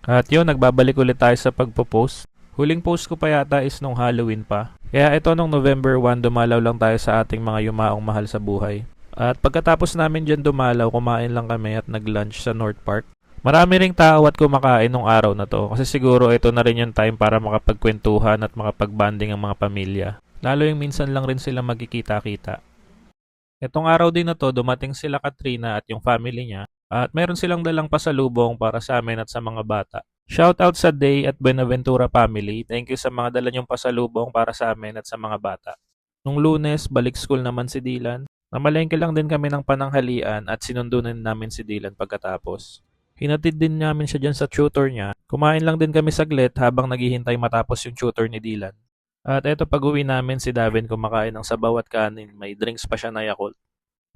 At yun, nagbabalik ulit tayo sa pagpo-post. Huling post ko pa yata is nung Halloween pa. Kaya ito nung November 1, dumalaw lang tayo sa ating mga yumaong mahal sa buhay. At pagkatapos namin dyan dumalaw, kumain lang kami at nag-lunch sa North Park. Marami ring tao at kumakain nung araw na to kasi siguro ito na rin yung time para makapagkwentuhan at makapagbanding ang mga pamilya. Lalo yung minsan lang rin sila magkikita-kita. Etong araw din na to, dumating sila Katrina at yung family niya at meron silang dalang pasalubong para sa amin at sa mga bata. Shoutout sa Day at Benaventura family. Thank you sa mga dala niyong pasalubong para sa amin at sa mga bata. Nung Lunes, balik school naman si Dylan. Namalengke lang din kami ng pananghalian at sinundunan namin si Dylan pagkatapos. Hinatid din namin siya dyan sa tutor niya. Kumain lang din kami saglit habang naghihintay matapos yung tutor ni Dylan. At eto pag-uwi namin si Davin kumakain ng sabaw at kanin, may drinks pa siya na Yakult.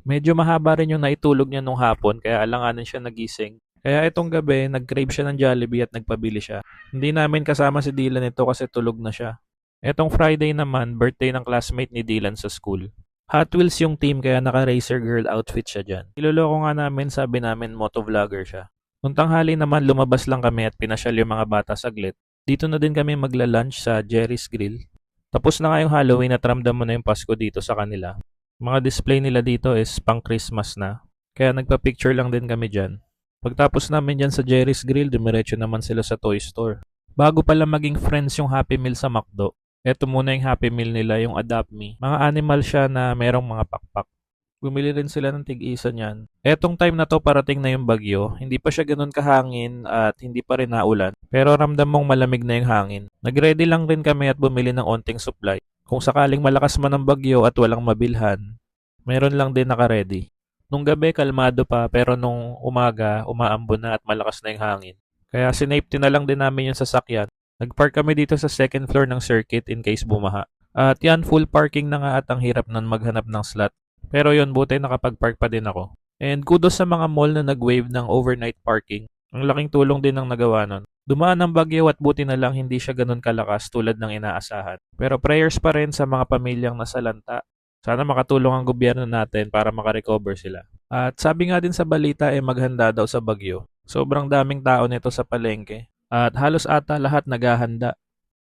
Medyo mahaba rin yung naitulog niya nung hapon kaya alanganin siya nagising. Kaya itong gabi, nag-crave siya ng Jollibee at nagpabili siya. Hindi namin kasama si Dylan ito kasi tulog na siya. Etong Friday naman, birthday ng classmate ni Dylan sa school. Hot Wheels yung team kaya naka-Racer Girl outfit siya dyan. Iloloko nga namin, sabi namin motovlogger siya. Nung tanghali naman, lumabas lang kami at pinasyal yung mga bata saglit. Dito na din kami magla-lunch sa Jerry's Grill. Tapos na nga yung Halloween at ramdam mo na yung Pasko dito sa kanila. Mga display nila dito is pang Christmas na. Kaya nagpa-picture lang din kami dyan. Pagtapos namin dyan sa Jerry's Grill, dumiretso naman sila sa toy store. Bago pala maging friends yung Happy Meal sa McDo, eto muna yung Happy Meal nila, yung Adopt Me. Mga animal siya na merong mga pakpak. Bumili rin sila ng tig-isa niyan. Etong time na to parating na yung bagyo, hindi pa siya ganun kahangin at hindi pa rin naulan. Pero ramdam mong malamig na yung hangin. Nag-ready lang rin kami at bumili ng onting supply. Kung sakaling malakas man ang bagyo at walang mabilhan, meron lang din naka-ready. Nung gabi kalmado pa pero nung umaga umaambon na at malakas na yung hangin. Kaya sinafety na lang din namin yung sasakyan. Nag-park kami dito sa second floor ng circuit in case bumaha. At yan, full parking na nga at ang hirap nun maghanap ng slot. Pero yun, buti nakapag-park pa din ako. And kudos sa mga mall na nag-wave ng overnight parking. Ang laking tulong din ng nagawa nun. Dumaan ang bagyo at buti na lang hindi siya ganun kalakas tulad ng inaasahan. Pero prayers pa rin sa mga pamilyang nasalanta. Sana makatulong ang gobyerno natin para makarecover sila. At sabi nga din sa balita maghanda daw sa bagyo. Sobrang daming tao nito sa palengke. At halos ata lahat naghahanda.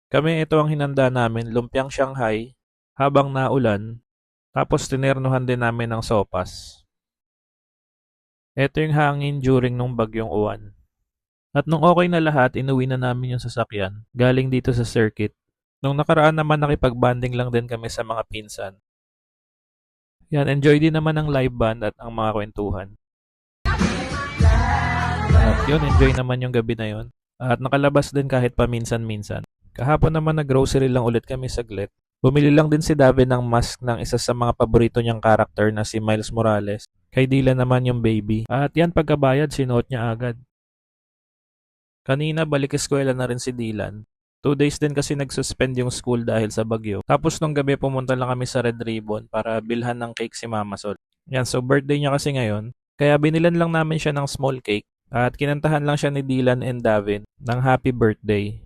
Kami ito ang hinanda namin, lumpiang Shanghai, habang naulan. Tapos tinernuhan din namin ng sopas. Ito yung hangin during nung bagyong uwan. At nung okay na lahat, inuwi na namin yung sasakyan. Galing dito sa circuit. Nung nakaraan naman nakipag-banding lang din kami sa mga pinsan. Yan, enjoy din naman ang live band at ang mga kwentuhan. At yun, enjoy naman yung gabi na yun. At nakalabas din kahit paminsan-minsan. Kahapon naman nag-grocery lang ulit kami saglit. Bumili lang din si David ng mask ng isa sa mga paborito niyang karakter na si Miles Morales. Kay Dylan naman yung baby. At yan pagkabayad, sinuot niya agad. Kanina balik eskwela na rin si Dylan. 2 days din kasi nag-suspend yung school dahil sa bagyo. Tapos nung gabi pumunta lang kami sa Red Ribbon para bilhan ng cake si Mama Sol. Yan, so birthday niya kasi ngayon. Kaya binilan lang namin siya ng small cake. At kinantahan lang siya ni Dylan and Davin ng happy birthday.